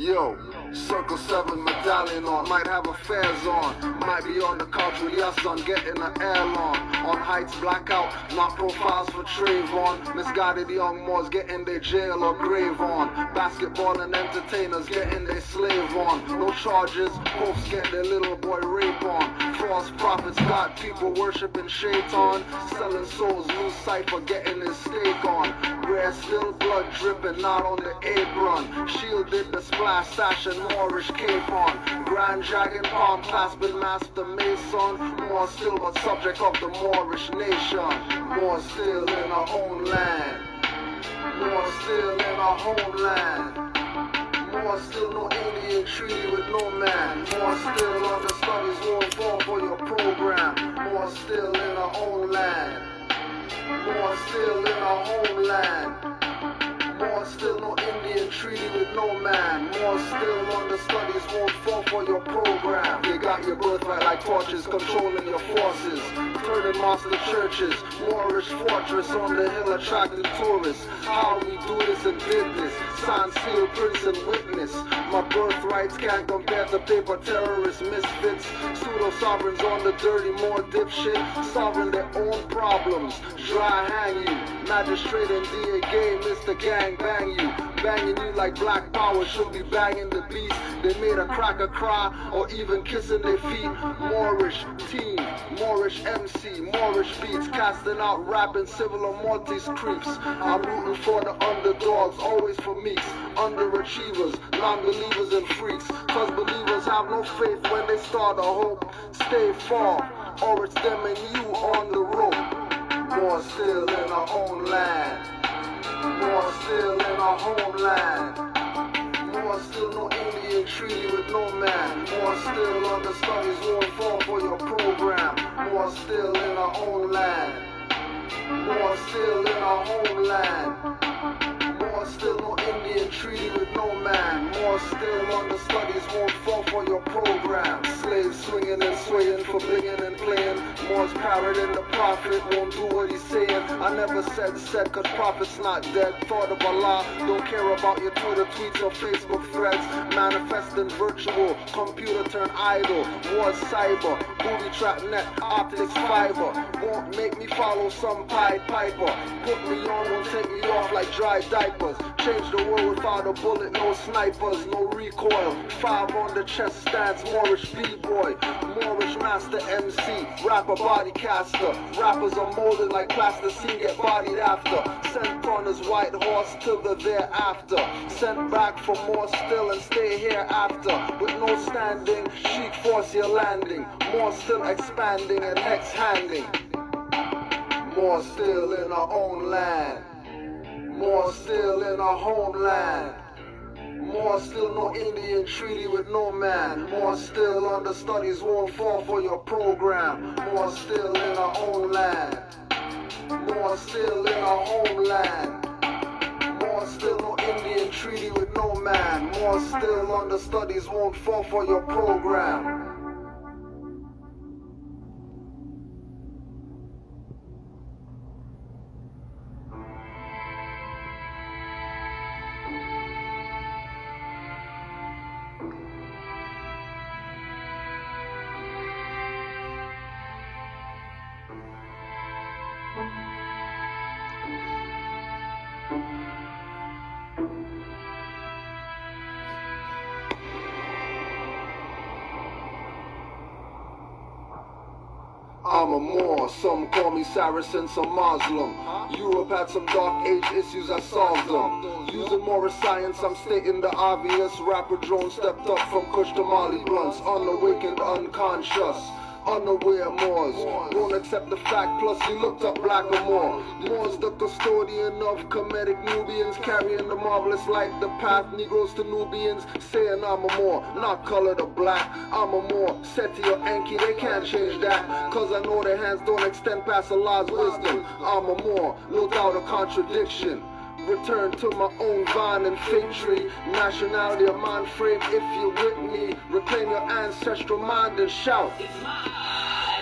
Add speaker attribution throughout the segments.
Speaker 1: Yo, Circle 7 medallion on, might have affairs on, might be on the couch with your son getting an air on heights blackout, not profiles for Trayvon, misguided young Moors getting their jail or grave on, basketball and entertainers getting their slave on, no charges, folks get their little boy rape on, false prophets got people worshipping shaitan, selling souls, new cipher getting his steak on, rare still blood dripping, not on the apron, shielded the splash sash and Moorish cape on, grand dragon palm clasping master mason, more still but subject of the Moorish nation, more still in our own land, more still in our homeland, more still no Indian treaty with no man, more still other studies won't fall for your program, more still in our own land, more still in our homeland, more still no Indian treaty with no man, more still on the studies won't fall for your program. They got your birthright like torches controlling your forces, turning master churches, Moorish fortress on the hill attracting tourists. How we do this and did this, sign, seal, prince and witness. My birthrights can't compare to paper terrorist misfits, pseudo sovereigns on the dirty more dipshit, solving their own problems, dry hang you, magistrate and DA gay Mr. Gang bang you, banging you like black power should be banging the beast. They made a cracker cry or even kissing their feet. Moorish team, Moorish MC, Moorish beats, casting out rapping civil or Maltese creeps. I'm rooting for the underdogs, always for meeks, underachievers, non-believers and freaks, cause believers have no faith when they start a hope. Stay far, or it's them and you on the rope. More still in our own land, more still in our homeland, more still no Indian treaty with no man, more still other studies won't fall for your program, more still in our own land, more still in our homeland, more still no Indian treaty with no man, more still on the studies won't fall for your program. Slaves swinging and swaying for blinging and playing, Moors parroting the prophet, won't do what he's saying. I never said cause prophet's not dead. Thought of Allah, don't care about your Twitter tweets or Facebook threads. Manifesting virtual, computer turn idol, war cyber, booby trap net, optics fiber. Won't make me follow some Pied Piper. Put me on, won't take me off like dry diapers. Change the world without a bullet, no snipers, no recoil. 5 on the chest stance, Moorish B-boy, Moorish master MC, rapper body caster. Rappers are molded like plasticine, get bodied after. Sent on his white horse till the thereafter. Sent back for more still and stay here after. With no standing, chic force your landing. More still expanding and next handing. More still in our own land, more still in our homeland, more still no Indian treaty with no man, more still on the studies won't fall for your program, more still in our own land, more still in our homeland, more still no Indian treaty with no man, more still on the studies won't fall for your program. I'm a Moor, some call me Saracen, some Muslim. Europe had some dark age issues, I solved them. Using Moorish science, I'm stating the obvious. Rapper drone stepped up from Kush to Mali blunts, unawakened, unconscious. Unaware Moors won't accept the fact, plus he looked up black or more. Moors the custodian of Kemetic Nubians, carrying the marvelous light, the path Negroes to Nubians, saying I'm a Moor, not colored or black. I'm a Moor, Seti or Enki, they can't change that, cause I know their hands don't extend past Allah's wisdom. I'm a Moor, no doubt a contradiction. Return to my own vine and fig tree. Nationality of mind frame if you're with me. Reclaim your ancestral mind and shout.
Speaker 2: It's mine.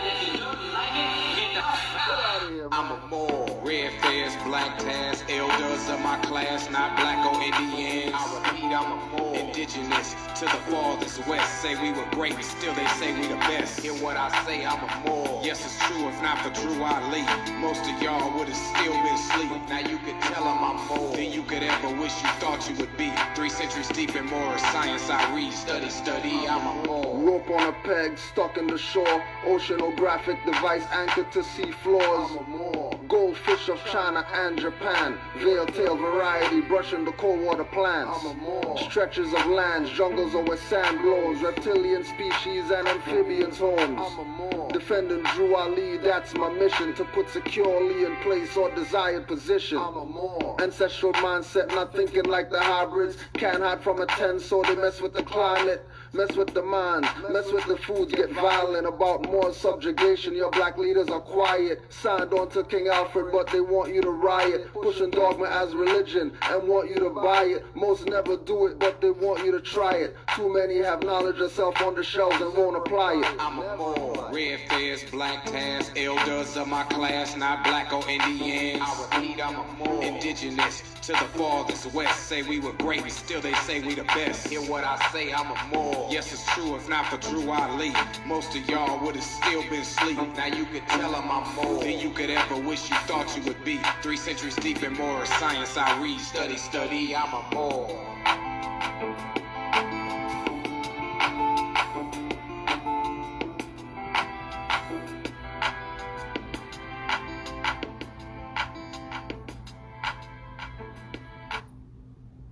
Speaker 2: If you don't like it, get the fuck out of here, man. I'm a Moor. Red fez, black task, elders of my class, not black or Indians. I repeat, I'm a Moor. Indigenous to the farthest west, say we were great, still they say we the best. Hear what I say, I'm a Moor. Yes, it's true, if not for Drew Ali, most of y'all would have still been asleep. Now you could tell them I'm more than you could ever wish you thought you would be. 3 centuries deep in more science I read, study, I'm a Moor.
Speaker 1: Rope on a peg, stuck in the shore. Oceanographic device anchored to sea floors. I'm a Moor. Goldfish of China and Japan. Veil tail variety, brushing the cold water plants. I'm a Moor. Stretches of lands, jungles are where sand blows. Reptilian species and amphibians homes. I'm a Moor. Defending Drew Ali, that's my mission. To put securely in place or desired position. I'm a Moor. Ancestral mindset, not thinking like the hybrids. Can't hide from a 10, so they mess with the climate. Mess with the minds, mess with the foods, get violent about more subjugation. Your black leaders are quiet, signed on to King Alfred, but they want you to riot. Pushing dogma as religion and want you to buy it. Most never do it, but they want you to try it. Too many have knowledge of self on the shelves and won't apply it.
Speaker 2: I'm a Moor. Red fairs, black task, elders of my class, not black or Indians. I repeat, I'm a Moor. Indigenous to the farthest west, say we were great, still they say we the best. Hear what I say, I'm a Moor. Yes, it's true, if not for Drew Ali, most of y'all would have still been asleep. Now you could tell them I'm more than you could ever wish you thought you would be. 3 centuries deep in more science I read, study, I'm a Moor.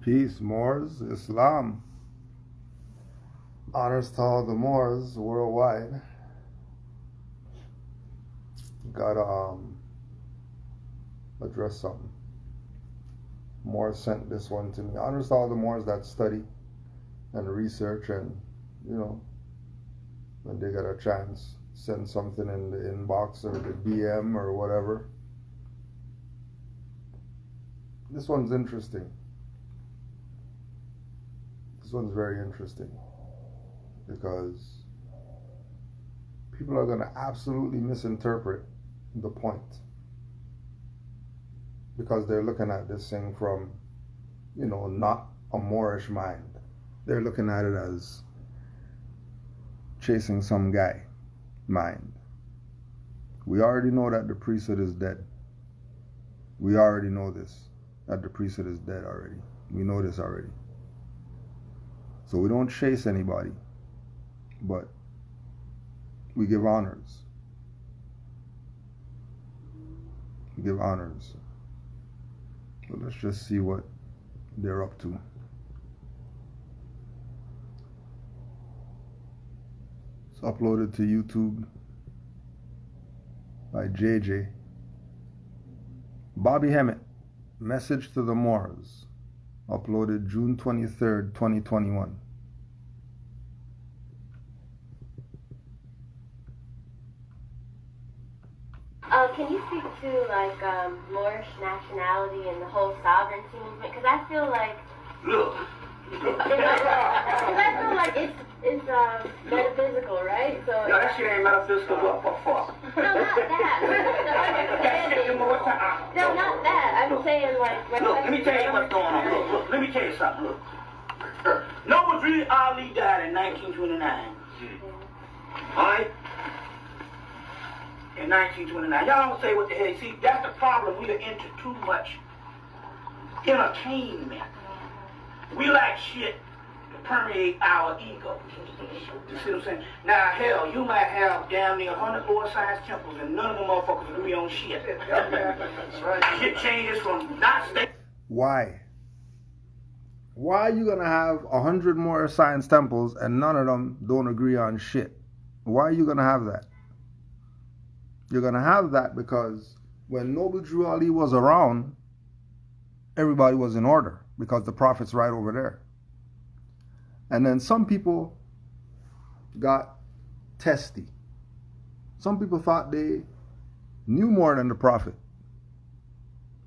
Speaker 3: Peace, Moors, Islam. Honors to all the Moors worldwide. Gotta address something. Moors sent this one to me. Honors to all the Moors that study and research, and when they get a chance, send something in the inbox or the DM or whatever. This one's interesting. This one's very interesting, because people are going to absolutely misinterpret the point, because they're looking at this thing from, not a Moorish mind. They're looking at it as chasing some guy mind. We already know that the priesthood is dead. We already know this, that the priesthood is dead already. We know this already. So we don't chase anybody, but we give honors. We give honors. So let's just see what they're up to. It's uploaded to YouTube by JJ. Bobby Hemmit, Message to the Moors, uploaded June 23rd, 2021.
Speaker 4: Can you speak to Moorish nationality and the whole sovereignty movement? Because I feel like it's metaphysical, right? So
Speaker 5: no, that shit ain't metaphysical. What the fuck?
Speaker 4: No, not that. No, not that. I'm saying
Speaker 5: Look, let me tell you what's going on. Look, let me tell you something. Look, Noble Drew Ali died in 1929. All right. In 1929. Y'all don't say what the hell. See, that's the problem. We are into too much entertainment. We like shit to permeate our ego. You see what I'm saying? Now, hell, you might have damn near 100 Lord Science temples, and none of them motherfuckers agree on shit. Shit changes from not state.
Speaker 3: Why? Why are you gonna have 100 more science temples and none of them don't agree on shit? Why are you gonna have that? You're going to have that because when Noble Drew Ali was around, everybody was in order because the Prophet's right over there. And then some people got testy. Some people thought they knew more than the Prophet.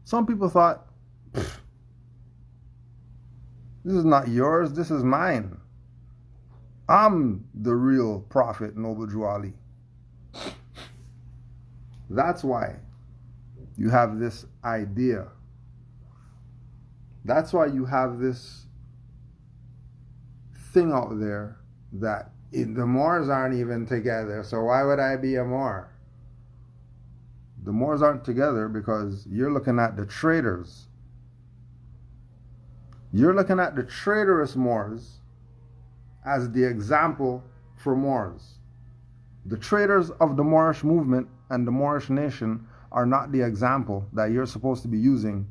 Speaker 3: Some people thought, this is not yours, this is mine. I'm the real Prophet, Noble Drew Ali. That's why You have this idea. That's why you have this thing out there that the Moors aren't even together, so why would I be a Moor? The Moors aren't together because you're looking at the traitors. You're looking at the traitorous Moors as the example for Moors. The traitors of the Moorish movement and the Moorish nation are not the example that you're supposed to be using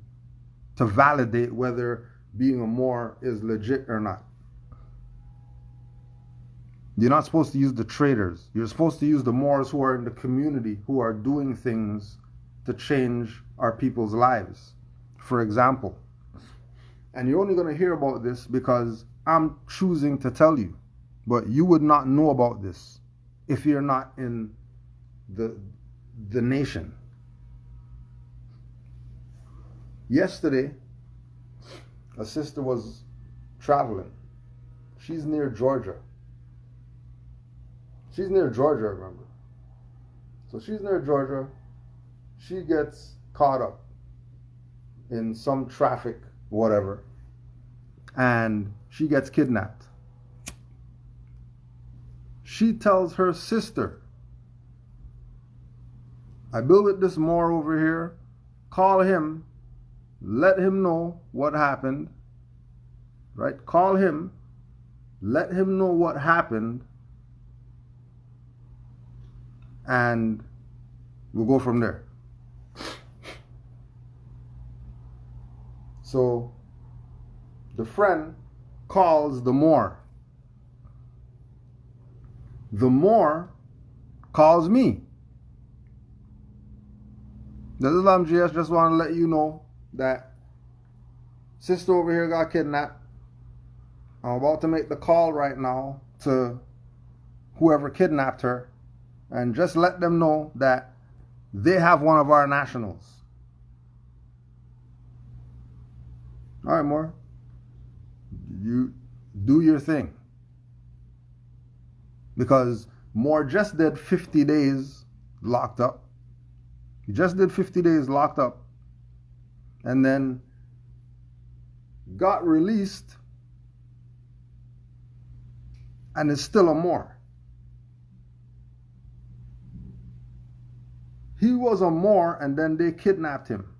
Speaker 3: to validate whether being a Moor is legit or not. You're not supposed to use the traitors. You're supposed to use the Moors who are in the community, who are doing things to change our people's lives. For example, and you're only going to hear about this because I'm choosing to tell you, but you would not know about this if you're not in the nation. Yesterday, a sister was traveling. She's near Georgia. She's near Georgia, remember. So she's near Georgia. She gets caught up in some traffic, whatever, and she gets kidnapped. She tells her sister, I bill with this Moor over here, call him, let him know what happened, right? Call him, let him know what happened, and we'll go from there. So the friend calls the Moor. The Moor calls me. The Islam GS just want to let you know that sister over here got kidnapped. I'm about to make the call right now to whoever kidnapped her and just let them know that they have one of our nationals. All right, Moor. You do your thing. Because Moor just did 50 days locked up. He just did 50 days locked up. And then got released and is still a Moor. He was a Moor and then they kidnapped him.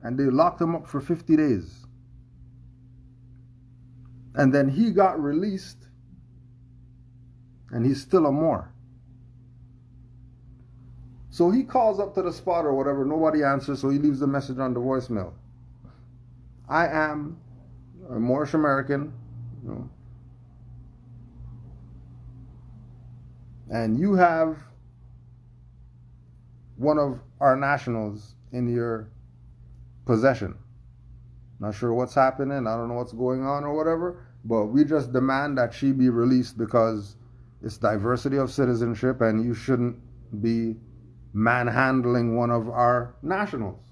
Speaker 3: And they locked him up for 50 days. And then he got released and he's still a Moor. So he calls up to the spot or whatever, nobody answers, so he leaves the message on the voicemail. I am a Moorish American, you know, and you have one of our nationals in your possession. Not sure what's happening, I don't know what's going on or whatever, but we just demand that she be released because it's diversity of citizenship and you shouldn't be manhandling one of our nationals.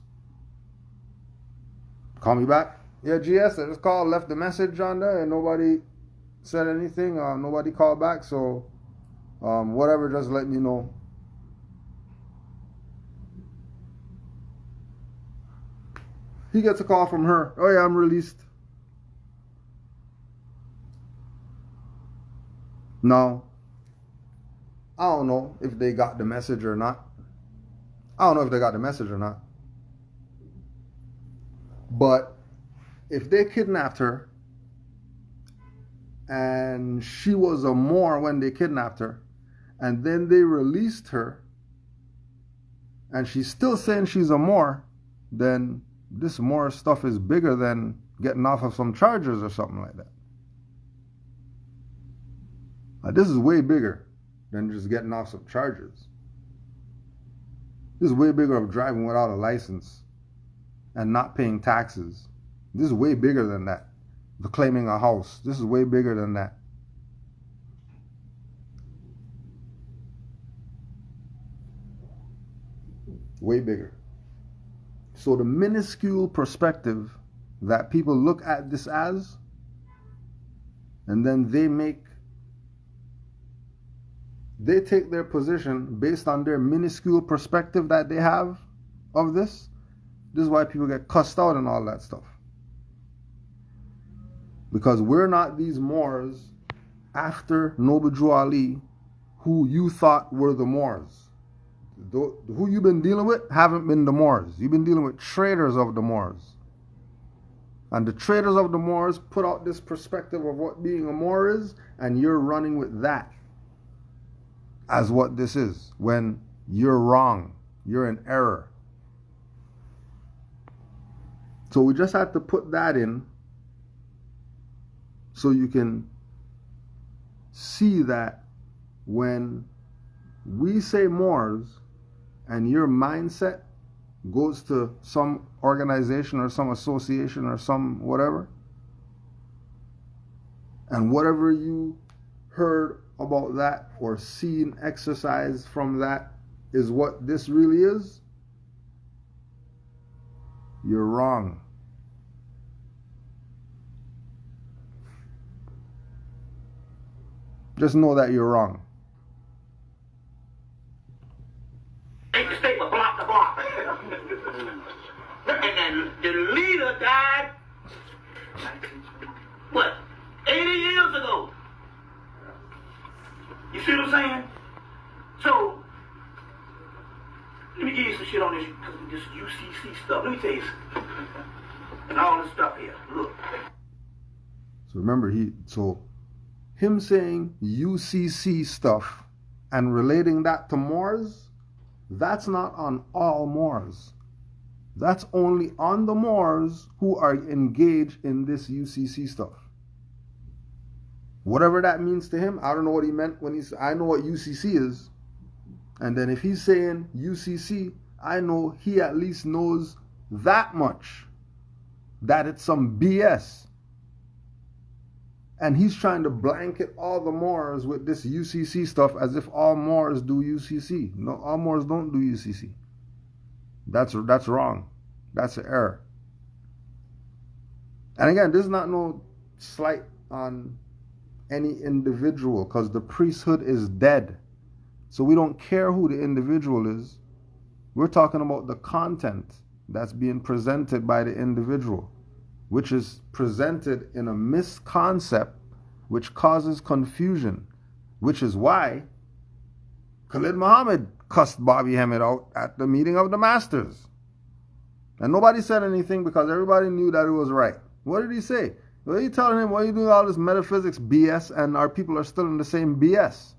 Speaker 3: Call me back. Yeah, GS, I just called, left the message on there and nobody said anything. Nobody called back, so whatever, just let me know. He gets a call from her. Oh yeah, I'm released. No. I don't know if they got the message or not. But if they kidnapped her and she was a Moor when they kidnapped her and then they released her and she's still saying she's a Moor, then this Moor stuff is bigger than getting off of some charges or something like that. This is way bigger than just getting off some charges. This is way bigger of driving without a license and not paying taxes. This is way bigger than that. The claiming a house. This is way bigger than that. Way bigger. So the minuscule perspective that people look at this as, and then they take their position based on their minuscule perspective that they have of this, This is why people get cussed out and all that stuff. Because we're not these Moors after Noble Drew Ali who you thought were the Moors. Who you've been dealing with haven't been the Moors. You've been dealing with traders of the Moors. And the traders of the Moors put out this perspective of what being a Moor is, and you're running with that as what this is, when you're wrong. You're in error. So we just have to put that in so you can see that when we say Moors and your mindset goes to some organization or some association or some whatever, and whatever you heard about that or seen exercise from that is what this really is, you're wrong. Just know that you're wrong.
Speaker 5: Take the statement block to block. And then the leader died, what, 80 years ago? You see what I'm saying? So, let me give you some shit on this UCC stuff. Let me tell you something. And all this stuff here. Look.
Speaker 3: So remember, him saying UCC stuff and relating that to Moors, that's not on all Moors. That's only on the Moors who are engaged in this UCC stuff. Whatever that means to him, I don't know what he meant when I know what UCC is. And then if he's saying UCC, I know he at least knows that much, that it's some BS. And he's trying to blanket all the Moors with this UCC stuff as if all Moors do UCC. No, all Moors don't do UCC. That's wrong. That's an error. And again, this is not no slight on any individual, because the priesthood is dead. So we don't care who the individual is. We're talking about the content that's being presented by the individual, which is presented in a misconcept which causes confusion, which is why Khalid Muhammad cussed Bobby Hemmit out at the meeting of the masters. And nobody said anything because everybody knew that it was right. What did he say? Well, you telling him, why are you doing all this metaphysics BS and our people are still in the same BS?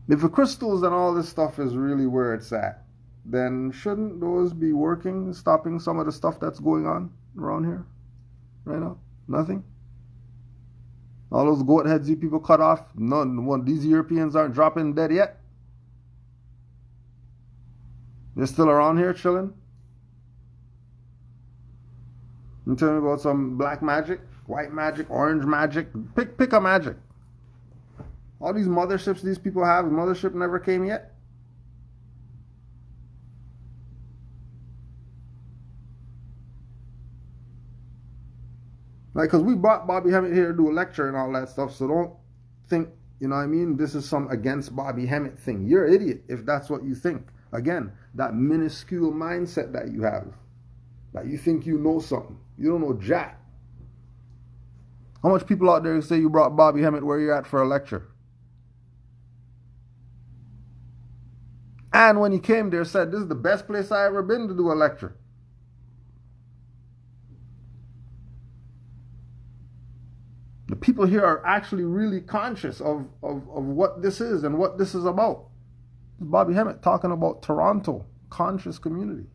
Speaker 3: If the crystals and all this stuff is really where it's at, then shouldn't those be working, stopping some of the stuff that's going on around here right now? Nothing? All those goat heads you people cut off, these Europeans aren't dropping dead yet? They're still around here chilling? You tell me about some black magic, white magic, orange magic. Pick a magic. All these motherships these people have, mothership never came yet. Like, because we brought Bobby Hemmit here to do a lecture and all that stuff, so don't think, you know what I mean, this is some against Bobby Hemmit thing. You're an idiot if that's what you think. Again, that minuscule mindset that you have. That you think you know something. You don't know jack. How much people out there say you brought Bobby Hemmit where you're at for a lecture? And when he came there, said, this is the best place I ever been to do a lecture. The people here are actually really conscious of what this is and what this is about. Bobby Hemmit talking about Toronto, conscious community.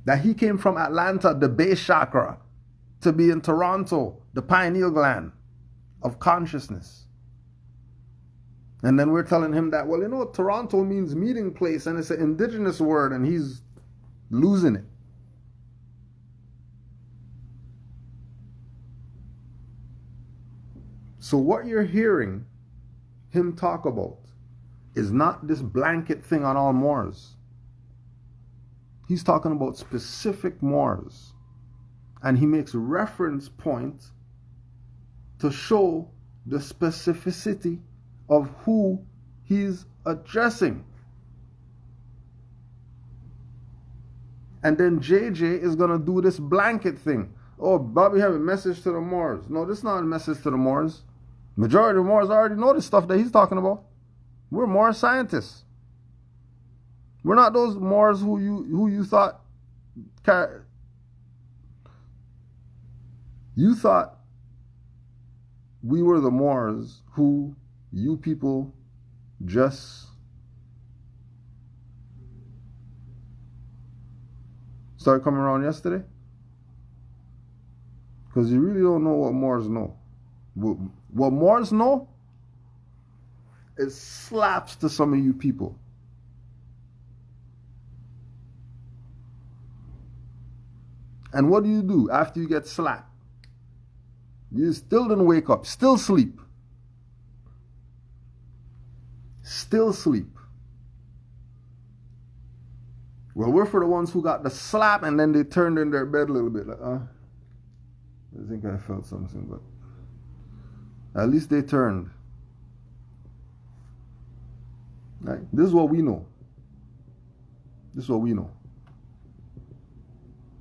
Speaker 3: That he came from Atlanta, the base chakra, to be in Toronto, the pineal gland of consciousness. And then we're telling him that, well, you know, Toronto means meeting place, and it's an indigenous word, and he's losing it. So what you're hearing him talk about is not this blanket thing on all Moors. He's talking about specific Moors. And he makes reference points to show the specificity of who he's addressing. And then JJ is going to do this blanket thing. Oh, Bobby have a message to the Moors. No, this is not a message to the Moors. Majority of the Moors already know this stuff that he's talking about. We're Moor scientists. We're not those Moors who you thought you thought we were the Moors who you people just started coming around yesterday? Because you really don't know what Moors know. What Moors know is slaps to some of you people. And what do you do after you get slapped? You still didn't wake up, still sleep. Still sleep. Well, we're for the ones who got the slap and then they turned in their bed a little bit like, I think I felt something, but at least they turned. Right? This is what we know. This is what we know.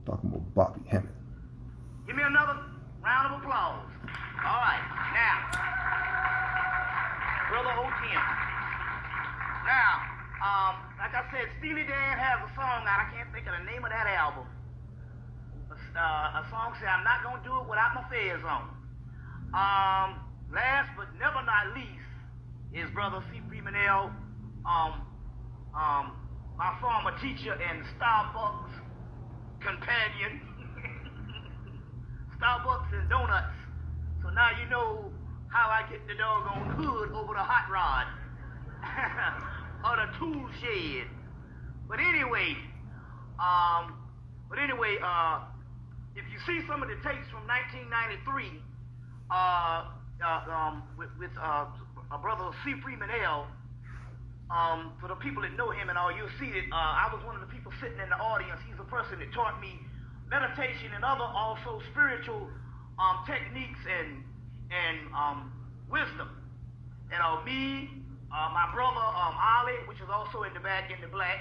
Speaker 3: Talking about Bobby Hemmit.
Speaker 5: Give me another round of applause. All right, now, Brother O.T.M. Now, like I said, Steely Dan has a song out. I can't think of the name of that album. A song said, I'm not going to do it without my fez on. Last but never not least is Brother C. Freemanell, my former teacher and Starbucks companion. Starbucks and donuts. So now you know how I get the doggone hood over the hot rod. Or the tool shed. But anyway, if you see some of the tapes from 1993, with Brother C. Freemanell, for the people that know him and all, you'll see that I was one of the people sitting in the audience. He's a person that taught me meditation and other also spiritual techniques and wisdom. And me, my brother Ollie, which is also in the back in the black,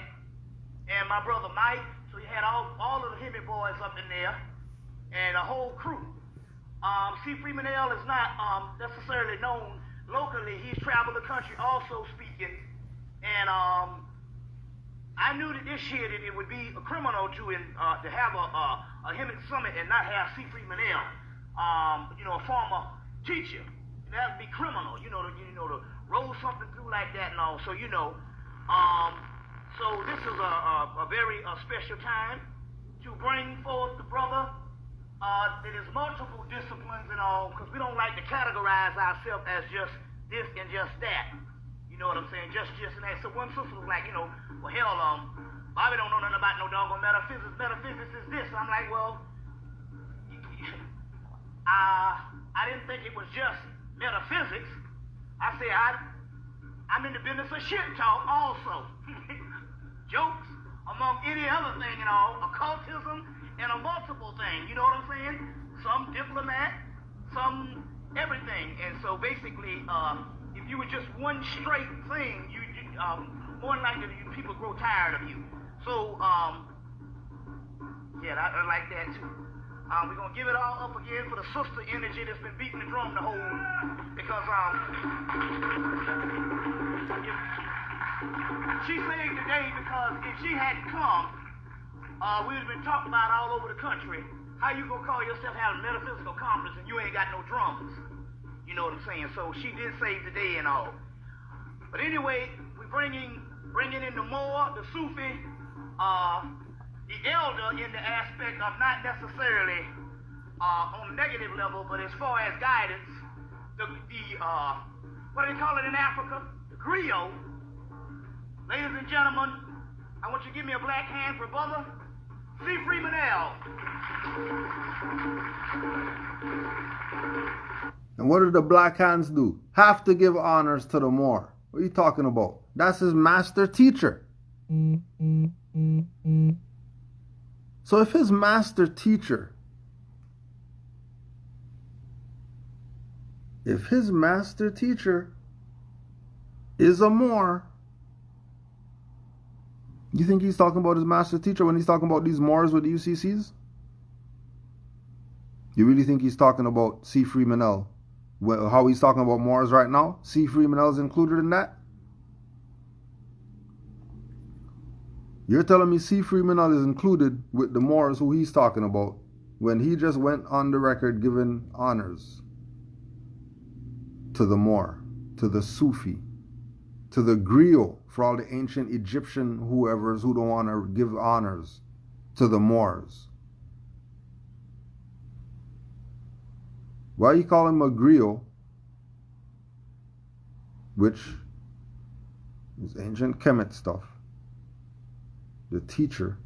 Speaker 5: and my brother Mike. So you had all of the Hemmit boys up in there, and a whole crew. C. Freemanell is not necessarily known locally. He's traveled the country also speaking. And I knew that this year that it would be a criminal to have a Hemmit summit and not have C. Freemanell, a former teacher. That would be criminal, to roll something through like that and all. So so this is a very special time to bring forth the brother that is multiple disciplines and all, because we don't like to categorize ourselves as just this and just that. You know what I'm saying? Just and that. So one sister was like, well, hell, Bobby don't know nothing about no doggone metaphysics. Metaphysics is this. I'm like, well, I didn't think it was just metaphysics. I said, I'm in the business of shit talk also. Jokes, among any other thing and all, occultism, and a multiple thing. You know what I'm saying? Some diplomat, some everything. And so basically, if you were just one straight thing, you more than likely people grow tired of you. So, yeah, I like that too. We're going to give it all up again for the sister energy that's been beating the drum the whole, because she saved the day, because if she hadn't come, we would have been talking about all over the country. How you going to call yourself having a metaphysical conference and you ain't got no drummers? You know what I'm saying? So she did save the day and all. But anyway, we're bringing in the Moor, the Sufi, the elder in the aspect of not necessarily on a negative level, but as far as guidance, the what do they call it in Africa? The griot. Ladies and gentlemen, I want you to give me a black hand for brother C. Freemanell.
Speaker 3: And what do the black hands do? Have to give honors to the Moor. What are you talking about? That's his master teacher. So if his master teacher, is a Moor, you think he's talking about his master teacher when he's talking about these Moors with the UCCs? You really think he's talking about C. Freeman L? Well, how he's talking about Moors right now? C. Freeman L is included in that? You're telling me C. Freeman L is included with the Moors who he's talking about when he just went on the record giving honors to the Moor, to the Sufi, to the griot, for all the ancient Egyptian whoever's who don't want to give honors to the Moors. Why you call him a griot, which is ancient Kemet stuff, the teacher?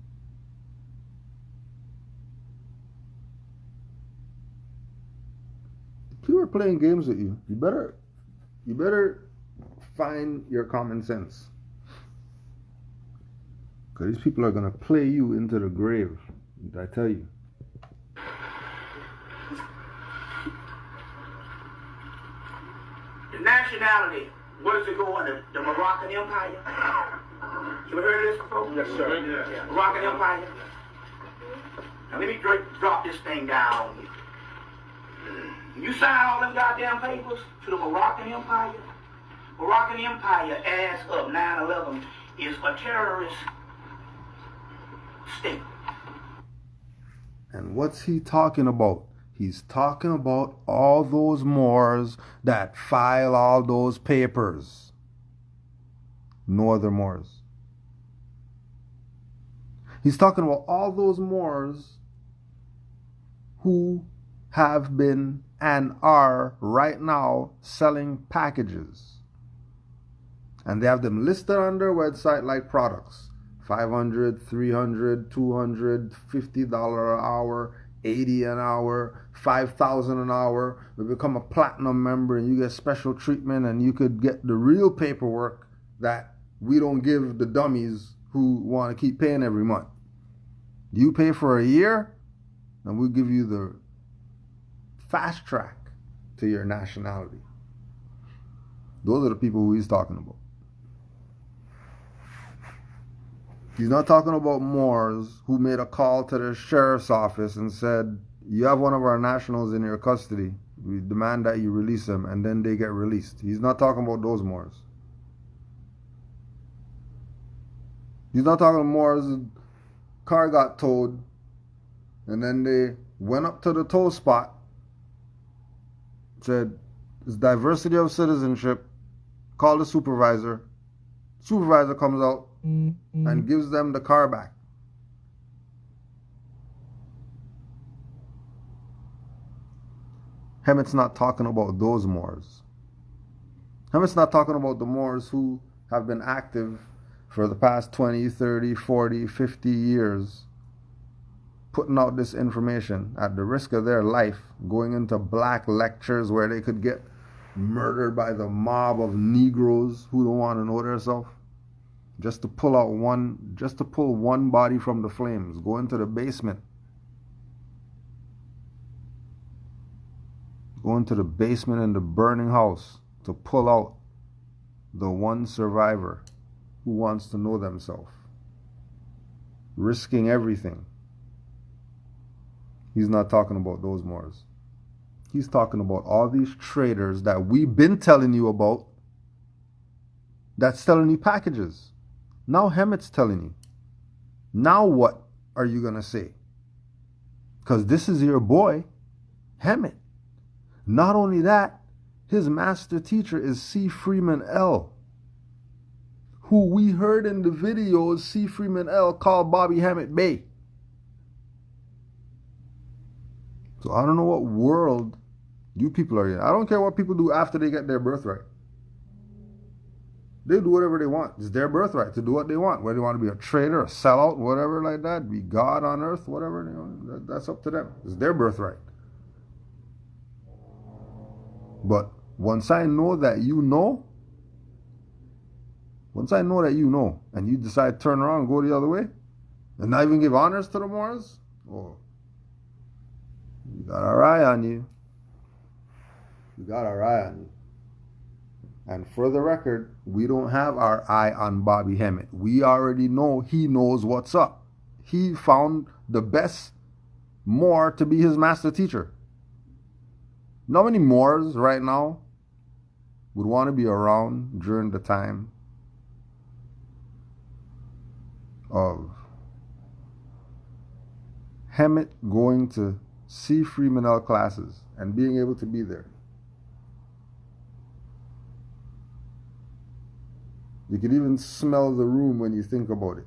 Speaker 3: People are playing games with you. You better find your common sense. Because these people are going to play you into the grave. I tell you.
Speaker 5: The nationality, what does it go under? The Moroccan Empire? You ever heard of this before?
Speaker 6: Yes, sir.
Speaker 5: Yeah. Moroccan Empire. Now let me drop this thing down. You sign all them goddamn papers to the Moroccan Empire. Moroccan Empire, as of 9/11, is a terrorist state.
Speaker 3: And what's he talking about? He's talking about all those Moors that file all those papers. No other Moors. He's talking about all those Moors who have been and are right now selling packages. And they have them listed on their website like products. $500, $300, $200, $50 an hour, $80 an hour, $5,000 an hour. You become a platinum member and you get special treatment and you could get the real paperwork that we don't give the dummies who want to keep paying every month. You pay for a year and we'll give you the fast track to your nationality. Those are the people who he's talking about. He's not talking about Moors who made a call to the sheriff's office and said, you have one of our nationals in your custody. We demand that you release him, and then they get released. He's not talking about those Moors. He's not talking about Moors. Car got towed, and then they went up to the tow spot, said, it's diversity of citizenship, call the supervisor. Supervisor comes out and gives them the car back. Hemmit's not talking about those Moors. Hemmit's not talking about the Moors who have been active for the past 20, 30, 40, 50 years, putting out this information at the risk of their life, going into black lectures where they could get murdered by the mob of Negroes who don't want to know themselves, just to pull one body from the flames, go into the basement, go into the basement in the burning house to pull out the one survivor who wants to know themselves, risking everything. He's not talking about those Moors. He's talking about all these traders that we've been telling you about that's selling you packages. Now Hemmit's telling you. Now what are you going to say? Because this is your boy, Hemmit. Not only that, his master teacher is C. Freeman L., who we heard in the videos C. Freeman L. called Bobby Hemmit Bey. So I don't know what world you people are in. I don't care what people do after they get their birthright. They do whatever they want. It's their birthright to do what they want. Whether they want to be a trader, a sellout, whatever like that, be God on earth, whatever, that's up to them. It's their birthright. But once I know that you know, and you decide to turn around and go the other way, and not even give honors to the Moors, oh, you got our eye on you. You got our eye on you. And for the record, we don't have our eye on Bobby Hemmit. We already know he knows what's up. He found the best Moor to be his master teacher. Not many Moors right now would want to be around during the time of Hemmit going to see Freemantle classes and being able to be there. You could even smell the room when you think about it.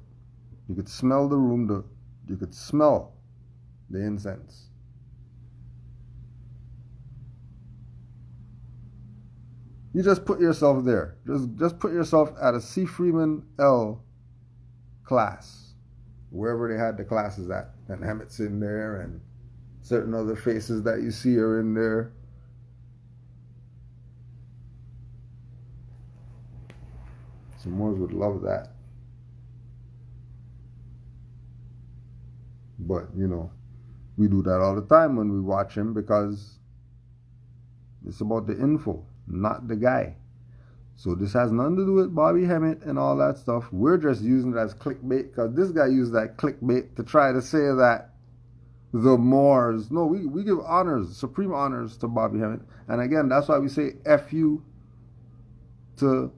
Speaker 3: You could smell the room, you could smell the incense. You just put yourself there. Just put yourself at a C. Freeman L class, wherever they had the classes at. And Hemmit's in there, and certain other faces that you see are in there. Some Moors would love that. But, you know, we do that all the time when we watch him because it's about the info, not the guy. So this has nothing to do with Bobby Hemmit and all that stuff. We're just using it as clickbait because this guy used that clickbait to try to say that the Moors. No, we give honors, supreme honors to Bobby Hemmit. And again, that's why we say F you to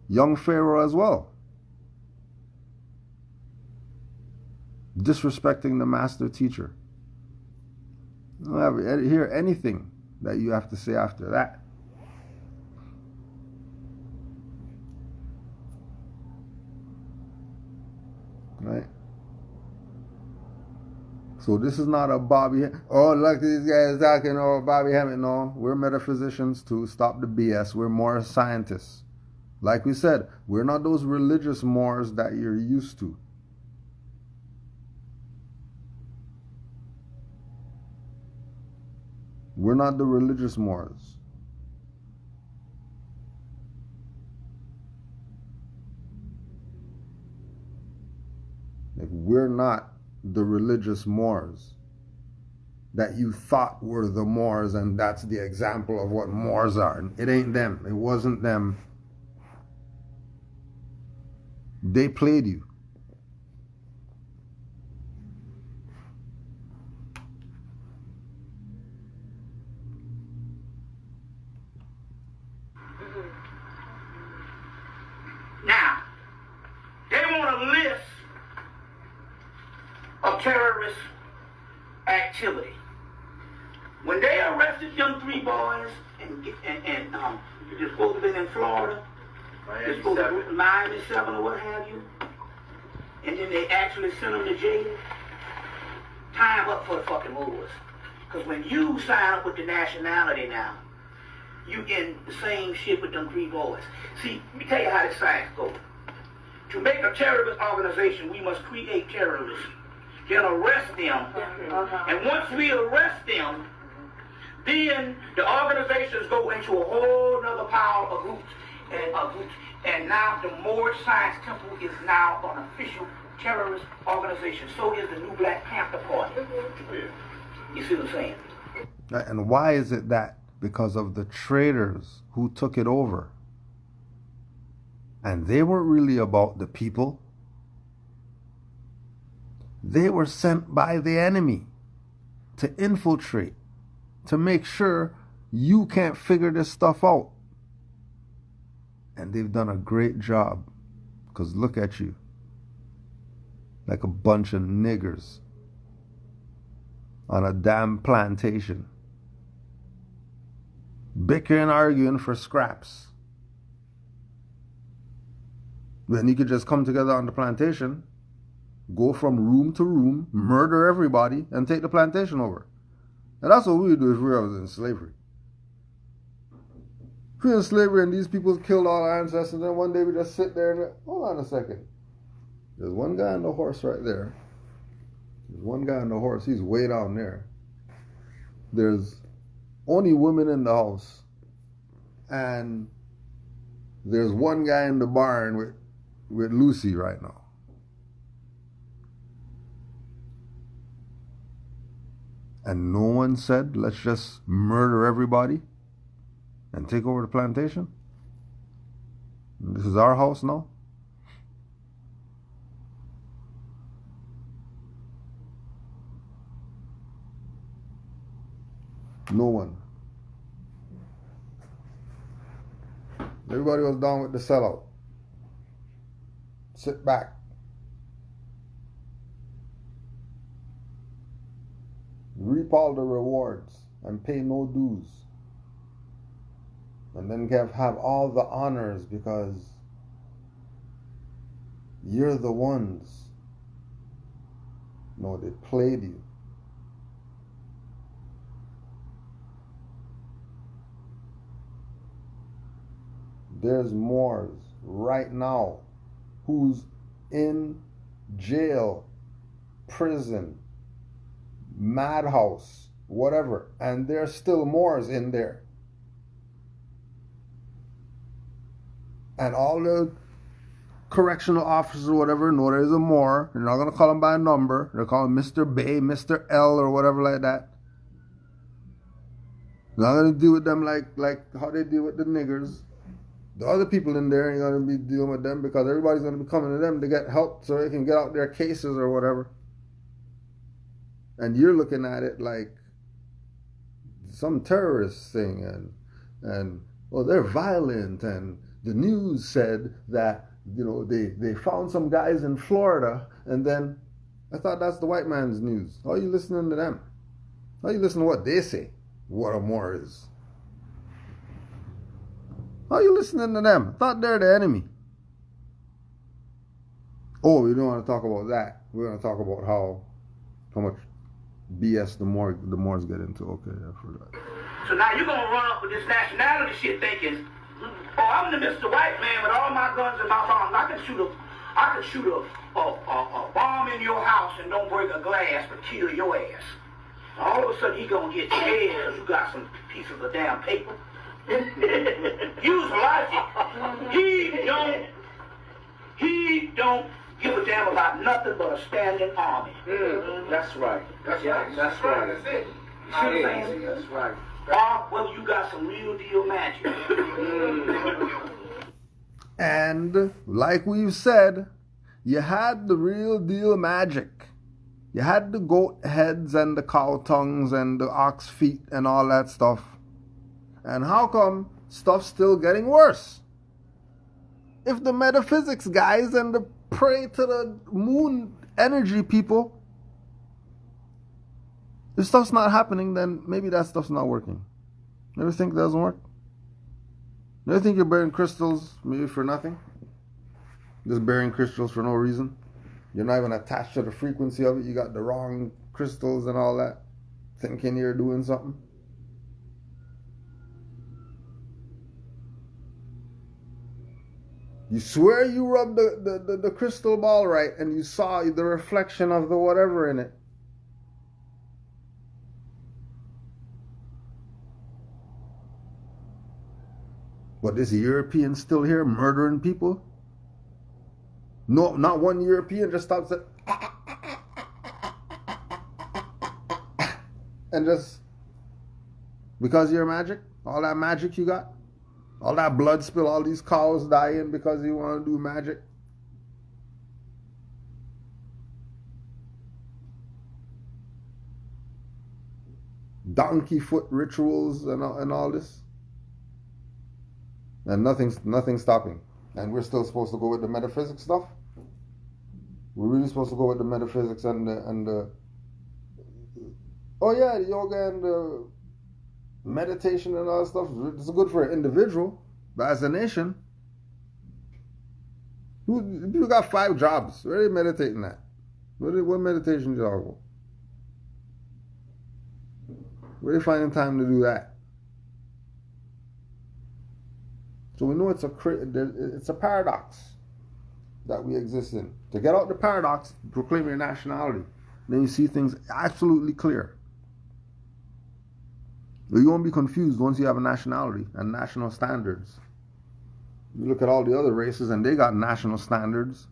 Speaker 3: young Pharaoh as well. Disrespecting the master teacher. I don't ever hear anything that you have to say after that. Right? So this is not a Bobby. Oh, look, these guys talking about Bobby Hemmit. No, we're metaphysicians too. Stop the BS. We're more scientists. Like we said, we're not those religious Moors that you're used to. We're not the religious Moors. Like, we're not the religious Moors that you thought were the Moors, and that's the example of what Moors are. It ain't them. It wasn't them. They played you.
Speaker 5: Now, they want a list of terrorist activity. When they arrested them three boys and they're supposed to be in Florida, they're supposed to be in Miami 7 or what have you, and then they actually sent them to jail, time up for the fucking moors. Because when you sign up with the nationality now, you in the same shit with them three boys. See, let me tell you how this science goes. To make a terrorist organization, we must create terrorists, then arrest them. And once we arrest them, then the organizations go into a whole other pile of groups. And now the Moorish Science Temple is now an official terrorist organization. So is the new Black Panther Party. You see what I'm saying?
Speaker 3: And why is it that? Because of the traders who took it over. And they weren't really about the people. They were sent by the enemy to infiltrate, to make sure you can't figure this stuff out. And they've done a great job. Because look at you. Like a bunch of niggers on a damn plantation. Bickering, arguing for scraps. Then you could just come together on the plantation, go from room to room, murder everybody, and take the plantation over. And that's what we would do if we were in slavery. If we were in slavery and these people killed all our ancestors, and then one day we just sit there and, hold on a second. There's one guy on the horse right there. There's one guy on the horse. He's way down there. There's only women in the house. And there's one guy in the barn with Lucy right now. And no one said, let's just murder everybody and take over the plantation? This is our house now. No one. Everybody was down with the sellout. Sit back. Reap all the rewards and pay no dues. And then have all the honors because you're the ones. No, they played you. There's Moors right now who's in jail, prison, madhouse, whatever, and there's still Moors in there. And all the correctional officers or whatever know there's a Moor. They're not going to call him by a number. They're calling Mr. Bay, Mr. L, or whatever like that. They're not going to deal with them like how they deal with the niggers. The other people in there ain't going to be dealing with them because everybody's going to be coming to them to get help so they can get out their cases or whatever. And you're looking at it like some terrorist thing and well, they're violent, and the news said that, you know, they found some guys in Florida, and then I thought that's the white man's news. How are you listening to them? How are you listening to what they say? What a Moor is. How are you listening to them? I thought they're the enemy. Oh, we don't want to talk about that. We're going to talk about how much BS the Moors get into. Okay, I forgot.
Speaker 5: So now you're going to run up with this nationality shit thinking, oh, I'm the Mr. White Man with all my guns and my bombs. I can shoot a bomb in your house and don't break a glass but kill your ass. All of a sudden he going to get scared. You got some pieces of damn paper. Use logic. He don't give a damn about nothing but a standing army.
Speaker 6: That's right. That's right. That's right. That's it. That's right.
Speaker 5: Or whether you got some real deal magic.
Speaker 3: And like we've said, you had the real deal magic. You had the goat heads and the cow tongues and the ox feet and all that stuff. And how come stuff's still getting worse? If the metaphysics guys and the pray to the moon energy people, if stuff's not happening, then maybe that stuff's not working. Never think it doesn't work? Never think you're bearing crystals maybe for nothing? Just bearing crystals for no reason? You're not even attached to the frequency of it. You got the wrong crystals and all that, thinking you're doing something. You swear you rubbed the crystal ball right and you saw the reflection of the whatever in it. But this European still here murdering people? No, not one European just stops it and just because of your magic, all that magic you got, all that blood spill, all these cows dying because you want to do magic. Donkey foot rituals and all this. And nothing's stopping. And we're still supposed to go with the metaphysics stuff? We're really supposed to go with the metaphysics and the oh yeah, the yoga and the meditation and all that stuff. It's good for an individual, but as a nation, people got 5 jobs. Where are they meditating at? What meditation do you talk about? Where are they finding time to do that? So we know it's a paradox that we exist in. To get out the paradox, proclaim your nationality. Then you see things absolutely clear. You won't be confused once you have a nationality and national standards. You look at all the other races and they got national standards.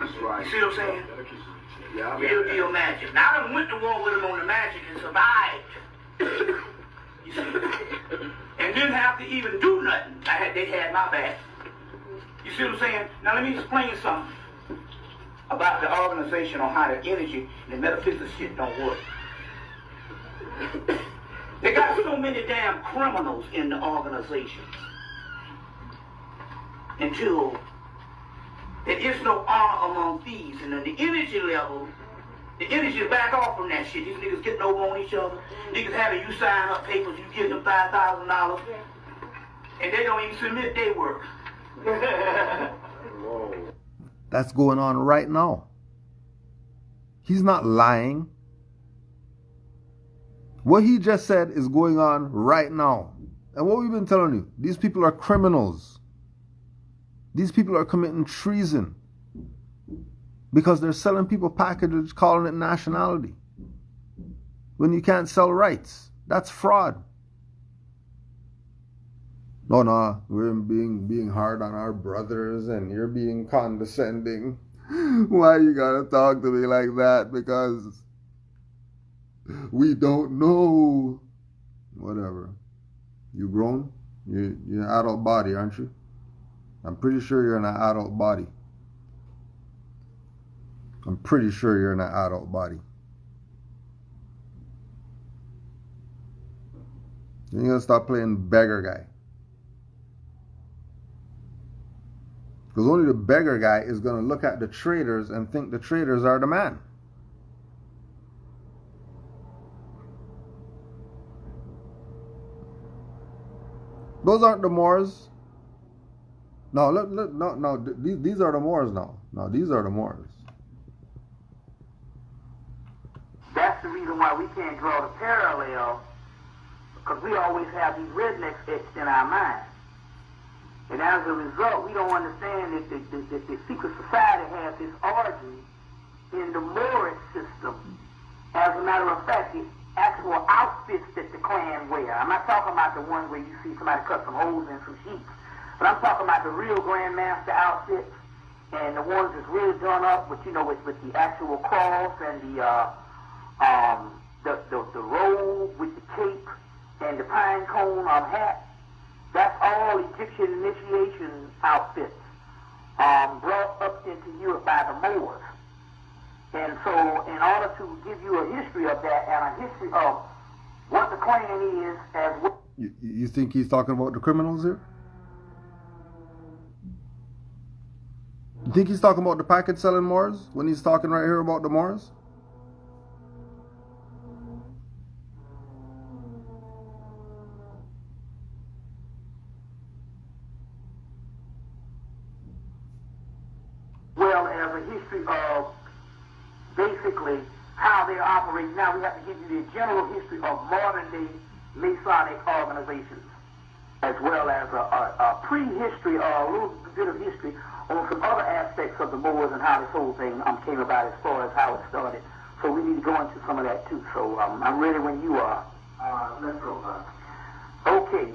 Speaker 5: You see what I'm saying?
Speaker 6: Yeah.
Speaker 5: Real deal magic. Now I done went to war with him on the magic and survived. You see? And didn't have to even do nothing. They had my back. You see what I'm saying? Now let me explain something about the organization on how the energy and the metaphysics shit don't work. They got so many damn criminals in the organization until there is no honor among thieves, and then the energy level, the energy is back off from that shit. These niggas getting over on each other. Niggas having you sign up papers, you give them $5,000, and they don't even submit their work.
Speaker 6: Whoa.
Speaker 3: That's going on right now. He's not lying. What he just said is going on right now. And what we've been telling you, these people are criminals. These people are committing treason because they're selling people packages calling it nationality when you can't sell rights. That's fraud. No, we're being hard on our brothers and you're being condescending. Why you gotta talk to me like that? Because we don't know. Whatever. You grown? You're an adult body, aren't you? I'm pretty sure you're in an adult body. I'm pretty sure you're in an adult body. You're gonna stop playing beggar guy. Because only the beggar guy is gonna look at the traders and think the traders are the man. Those aren't the Moors. No, no. These are the Moors now. No, these are the Moors.
Speaker 5: That's the reason why we can't draw the parallel, because we always have these rednecks etched in our minds. And as a result, we don't understand that the secret society has its origin in the Moorish system. As a matter of fact, the actual outfits that the clan wear. I'm not talking about the one where you see somebody cut some holes in some sheets, but I'm talking about the real grandmaster outfits and the ones that's really done up with, with the actual cross and the robe with the cape and the pine cone hat. That's all Egyptian initiation outfits brought up into Europe by the Moors. And so in order to give you a history of that and a history of what the clan is as well.
Speaker 3: You think he's talking about the criminals here? You think he's talking about the package selling Moors when he's talking right here about the Moors?
Speaker 5: Well, as a history of basically how they operate. Now we have to give you the general history of modern day Masonic organizations, as well as a pre-history or a little bit of history on some other aspects of the Moors and how this whole thing came about as far as how it started. So we need to go into some of that too. So I'm ready when you are. Let's go. Okay.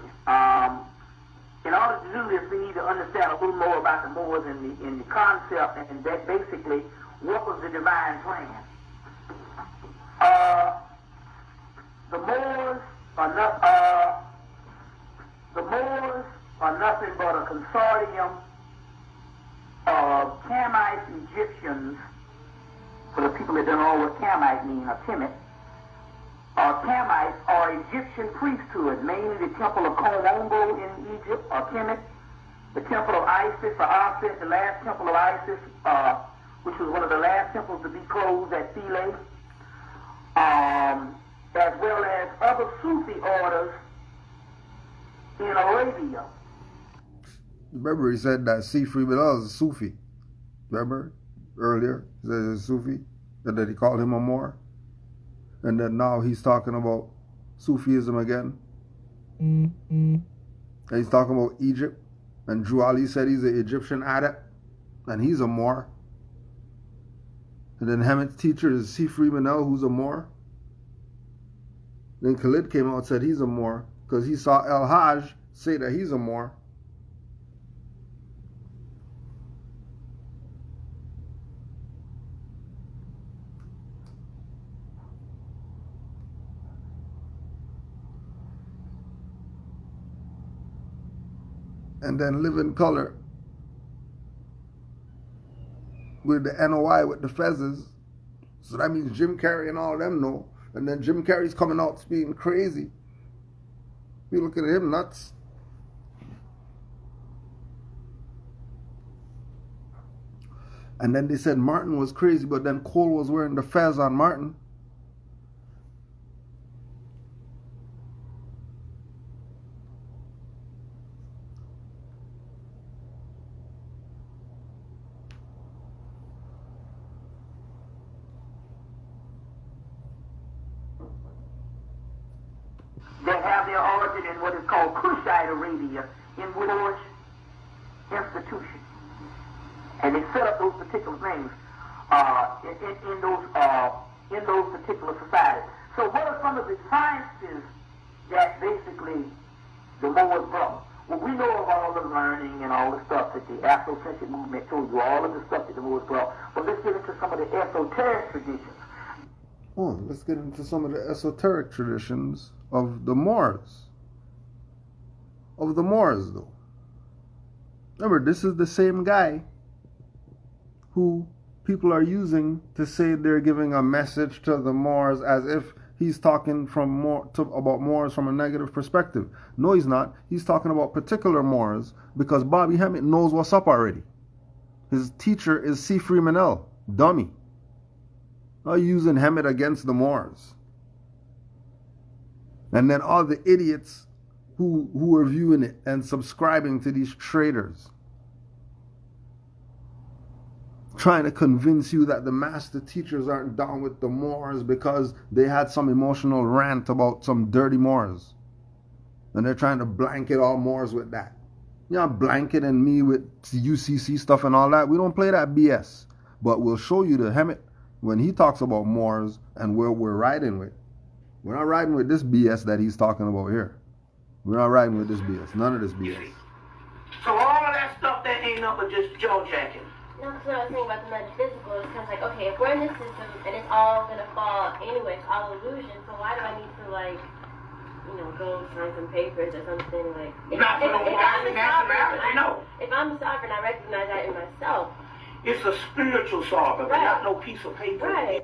Speaker 5: In order to do this, we need to understand a little more about the Moors in the concept and that basically what was the divine plan. The Moors are nothing but a consortium of Camite Egyptians. For the people that don't know what Camite means, or Kemet, Camites are Egyptian priesthood, mainly the temple of Komongo in Egypt, or Kemet, the temple of Isis, or Aset, the last temple of Isis, which was one of the last temples to be closed at Philae, as well as other Sufi orders in Arabia.
Speaker 3: Remember he said that Sifri Bilal is a Sufi. Remember? Earlier, he said he's a Sufi, and then he called him a Moor. And then now he's talking about Sufism again. And he's talking about Egypt. And Drew Ali said he's an Egyptian adept, and he's a Moor. And then Hemmit's teacher is Sifri Manel, who's a Moor. Then Khalid came out and said he's a Moor because he saw El Hajj say that he's a Moor. and then Live in Color with the NOI with the fezzes. So that means Jim Carrey and all of them know. And then Jim Carrey's coming out being crazy. We looking at him nuts. And then they said Martin was crazy, but then Cole was wearing the fez on Martin.
Speaker 5: They have their origin in what is called Kushite Arabia in Woodward's institution. And they set up those particular things in those particular societies. So what are some of the sciences that basically the Moors brought? Well, we know of all the learning and all the stuff that the Afrocentric movement told you, all of the stuff that the Moors brought. But let's get into some of the esoteric traditions.
Speaker 3: Oh, let's get into some of the esoteric traditions of the Moors. Of the Moors, though. Remember, this is the same guy who people are using to say they're giving a message to the Moors as if he's talking about Moors from a negative perspective. No, he's not. He's talking about particular Moors because Bobby Hemmit knows what's up already. His teacher is C. Freeman L. Dummy. Not using Hemmit against the Moors. And then all the idiots who are viewing it and subscribing to these traders, trying to convince you that the master teachers aren't down with the Moors because they had some emotional rant about some dirty Moors. And they're trying to blanket all Moors with that. You're not blanketing me with UCC stuff and all that. We don't play that BS. But we'll show you the Hemmit when he talks about Moors and where we're riding with. We're not riding with this BS that he's talking about here. We're not riding with this BS. None of this BS.
Speaker 5: So all of that stuff that ain't nothing but just jaw-jacking.
Speaker 4: No, that's what I was saying about the metaphysical. It's kind of like, okay, if we're in this system and it's all going to fall anyway, it's all illusion, so why do I need to, like, go sign some papers or something? Like, if I'm a sovereign, I recognize that in myself.
Speaker 5: It's a spiritual sovereign, but not no piece of paper.
Speaker 4: Right.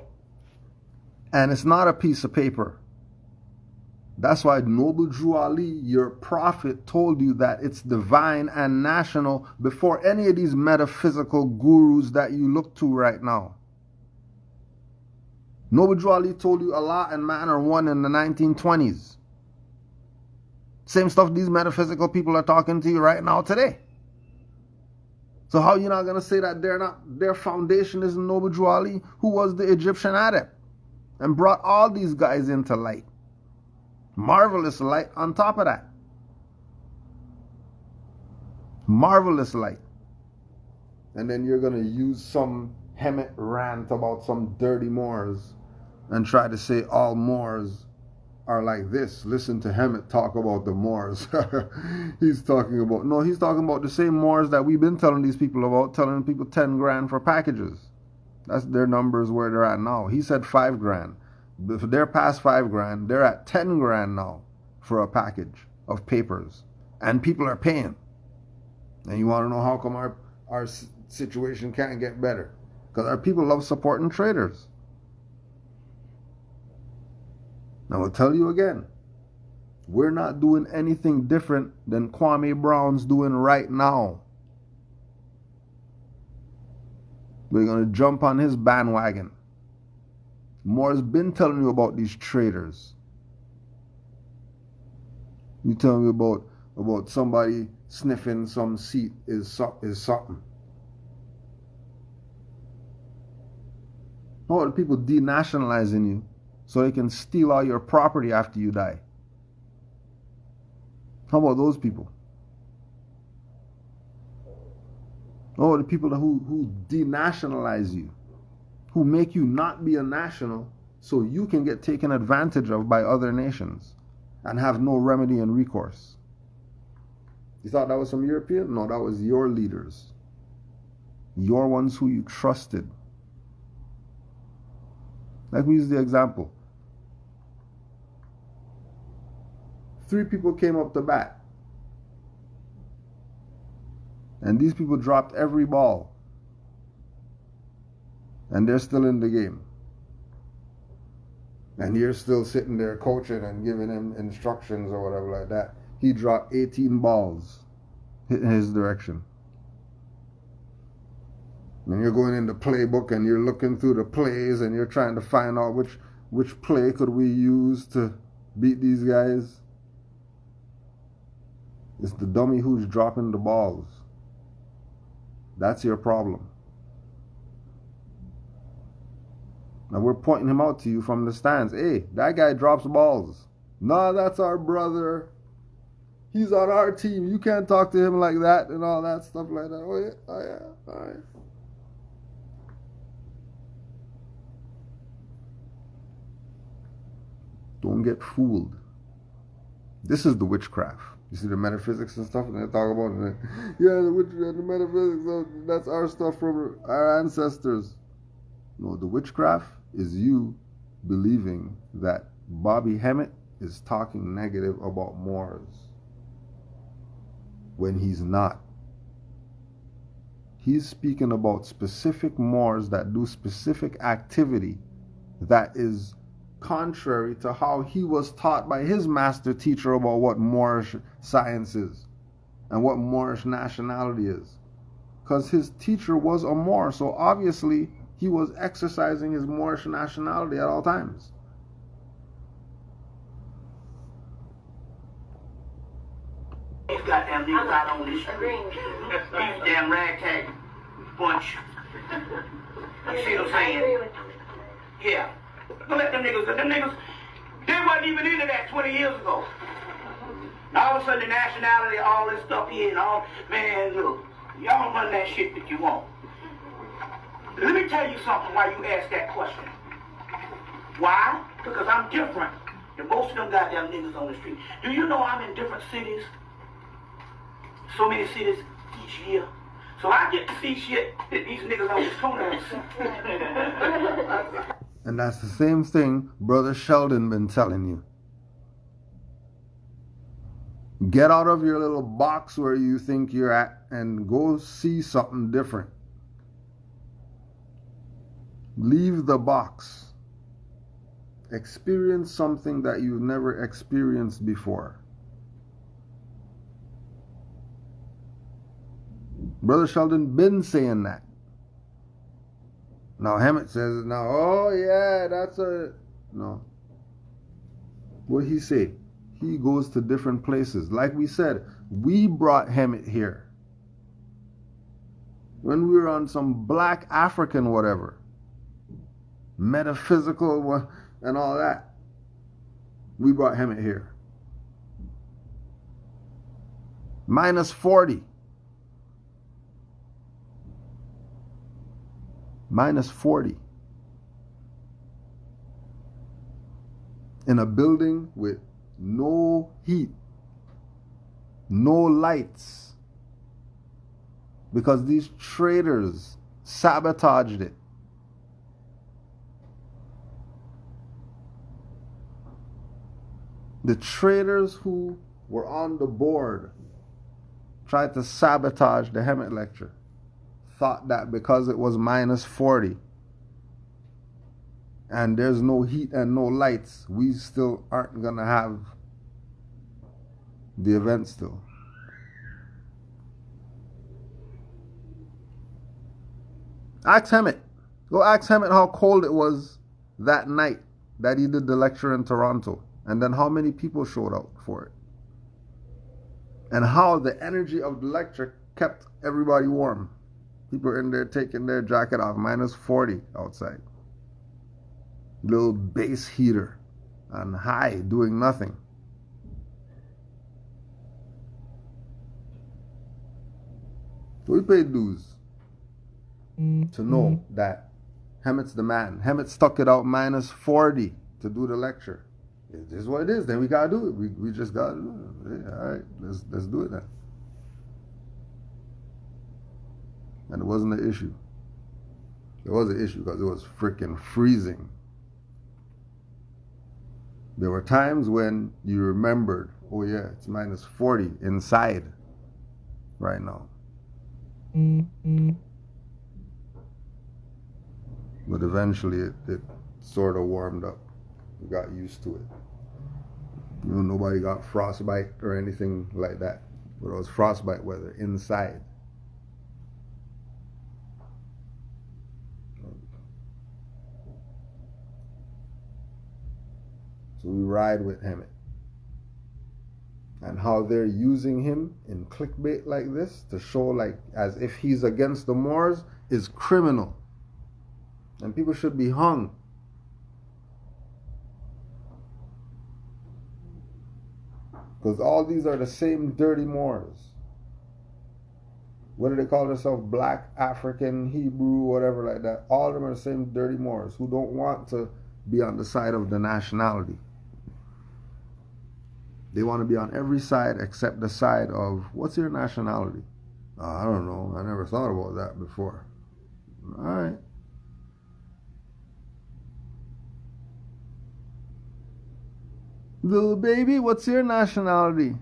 Speaker 3: And it's not a piece of paper. That's why Noble Drew Ali, your prophet, told you that it's divine and national before any of these metaphysical gurus that you look to right now. Noble Drew Ali told you Allah and man are one in the 1920s. Same stuff these metaphysical people are talking to you right now today. So how are you not going to say that their foundation is Noble Drew Ali, who was the Egyptian adept and brought all these guys into light? Marvelous light on top of that. Marvelous light. And then you're going to use some Hemmit rant about some dirty Moors and try to say all Moors are like this. Listen to Hemmit talk about the Moors. He's talking about the same Moors that we've been telling these people about, telling people 10 grand for packages. That's their numbers where they're at now. He said 5 grand. If they're past 5 grand, they're at 10 grand now for a package of papers. And people are paying. And you want to know how come our situation can't get better? Because our people love supporting traders. Now I'll tell you again, we're not doing anything different than Kwame Brown's doing right now. We're going to jump on his bandwagon. Moore's been telling you about these traders. You tell me about somebody sniffing some seat is something. How about the people denationalizing you so they can steal all your property after you die? How about those people? How about the people who denationalize you? Who make you not be a national so you can get taken advantage of by other nations and have no remedy and recourse. You thought that was some European? No, that was your leaders. Your ones who you trusted. Like we use the example. 3 people came up to bat. And these people dropped every ball. And they're still in the game. And you're still sitting there coaching and giving him instructions or whatever like that. He dropped 18 balls in his direction. And you're going in the playbook and you're looking through the plays and you're trying to find out which play could we use to beat these guys. It's the dummy who's dropping the balls. That's your problem. And we're pointing him out to you from the stands. Hey, that guy drops balls. No, that's our brother. He's on our team. You can't talk to him like that and all that stuff like that. Oh, yeah. Oh, yeah. All right. Don't get fooled. This is the witchcraft. You see the metaphysics and stuff, and they talk about it. Yeah, the witchcraft, the metaphysics, that's our stuff from our ancestors. No, the witchcraft is you believing that Bobby Hemmit is talking negative about Moors when he's not. He's speaking about specific Moors that do specific activity that is contrary to how he was taught by his master teacher about what Moorish science is and what Moorish nationality is. Because his teacher was a Moor, so obviously he was exercising his Moorish nationality at all times.
Speaker 5: These goddamn niggas out on this street. These damn ragtag bunch. You see what I'm saying? Yeah. Don't let them niggas, they wasn't even into that 20 years ago. Now all of a sudden the nationality, all this stuff here and all, man, look, y'all run that shit that you want. Let me tell you something why you ask that question. Why? Because I'm different than most of them goddamn niggas on the street. Do you know I'm in different cities? So many cities each year. So I get to see shit that these niggas on this corner don't see.
Speaker 3: And that's the same thing Brother Sheldon been telling you. Get out of your little box where you think you're at and go see something different. Leave the box. Experience something that you've never experienced before. Brother Sheldon been saying that. Now Hemmit says now, oh yeah, that's a no. What he say? He goes to different places. Like we said, we brought Hemmit here. When we were on some black African whatever, metaphysical and all that, we brought Hemmit here. Minus 40. Minus 40. In a building with no heat, no lights, because these traders sabotaged it. The traders who were on the board tried to sabotage the Hemmit lecture. Thought that because it was minus 40 and there's no heat and no lights, we still aren't going to have the event still. Ask Hemmit. Go ask Hemmit how cold it was that night that he did the lecture in Toronto, and then how many people showed out for it. And how the energy of the lecture kept everybody warm. People are in there taking their jacket off, minus 40 outside. Little base heater on high, doing nothing. So we paid dues to know that Hemmit's the man. Hemmit stuck it out minus 40 to do the lecture. It is what it is. Then we gotta do it. We just gotta do it. Yeah, all right, let's do it then. And it wasn't an issue. It was an issue because it was freaking freezing. There were times when you remembered, oh yeah, it's minus 40 inside right now. But eventually it sort of warmed up. We got used to it. You know, nobody got frostbite or anything like that. But it was frostbite weather inside. So we ride with Hemmit. And how they're using him in clickbait like this to show like as if he's against the Moors is criminal. And people should be hung. Because all these are the same dirty Moors. What do they call themselves? Black, African, Hebrew, whatever like that. All of them are the same dirty Moors who don't want to be on the side of the nationality. They want to be on every side except the side of, what's your nationality? I don't know. I never thought about that before. All right. Little baby, what's your nationality?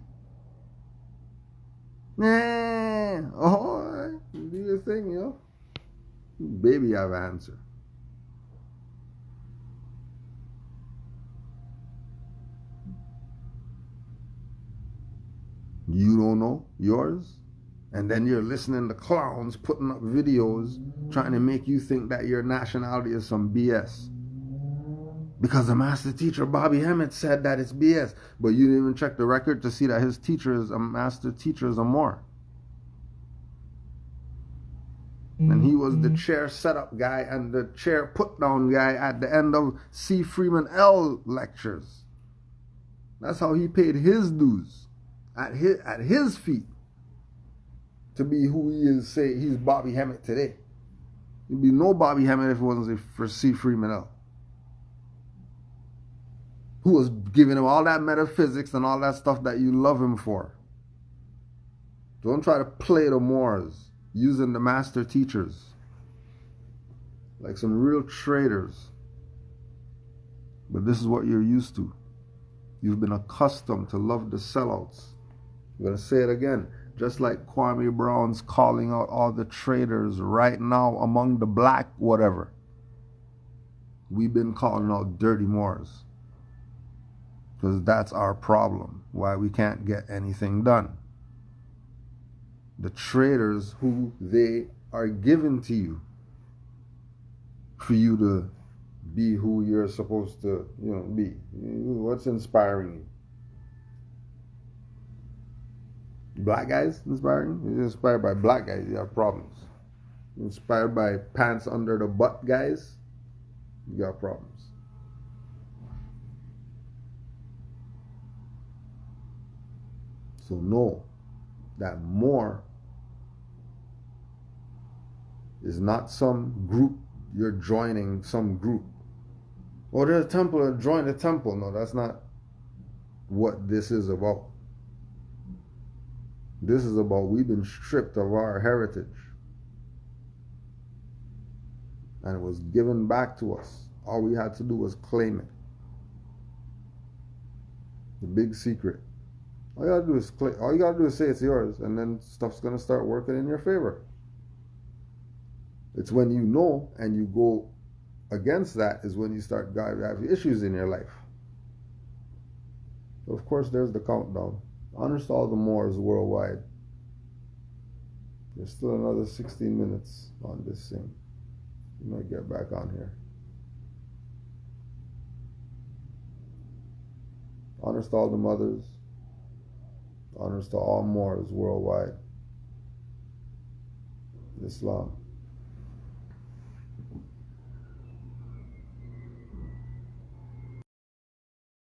Speaker 3: Nah. All right. Do your thing, yo. Baby have an answer. You don't know yours? And then you're listening to clowns putting up videos trying to make you think that your nationality is some BS. Because the master teacher, Bobby Hemmit, said that it's BS. But you didn't even check the record to see that his teacher is a master teacher is a Moor. And he was the chair setup guy and the chair put down guy at the end of C. Freeman L. lectures. That's how he paid his dues. At his feet to be who he is. Say he's Bobby Hemmit today. He'd be no Bobby Hemmit if it wasn't for C. Freeman L. Who was giving him all that metaphysics and all that stuff that you love him for. Don't try to play the Moors using the master teachers like some real traitors. But this is what you're used to. You've been accustomed to love the sellouts. I'm going to say it again. Just like Kwame Brown's calling out all the traitors right now among the black whatever. We've been calling out dirty Moors. Because that's our problem. Why we can't get anything done. The traitors who they are given to you. For you to be who you're supposed to, be. What's inspiring you? Black guys inspiring? You're inspired by black guys, you have problems. You're inspired by pants under the butt guys, you got problems. So know that more is not some group you're joining some group. Oh, there's a temple, join the temple. No, that's not what this is about. This is about we've been stripped of our heritage. And it was given back to us. All we had to do was claim it. The big secret. All you gotta do is all you gotta do is say it's yours, and then stuff's gonna start working in your favor. It's when you know and you go against that is when you start to have issues in your life. So of course there's the countdown. Uninstall the Moors worldwide. There's still another 16 minutes on this thing. You might get back on here. Uninstall the mothers. Uninstall all Moors worldwide. Islam.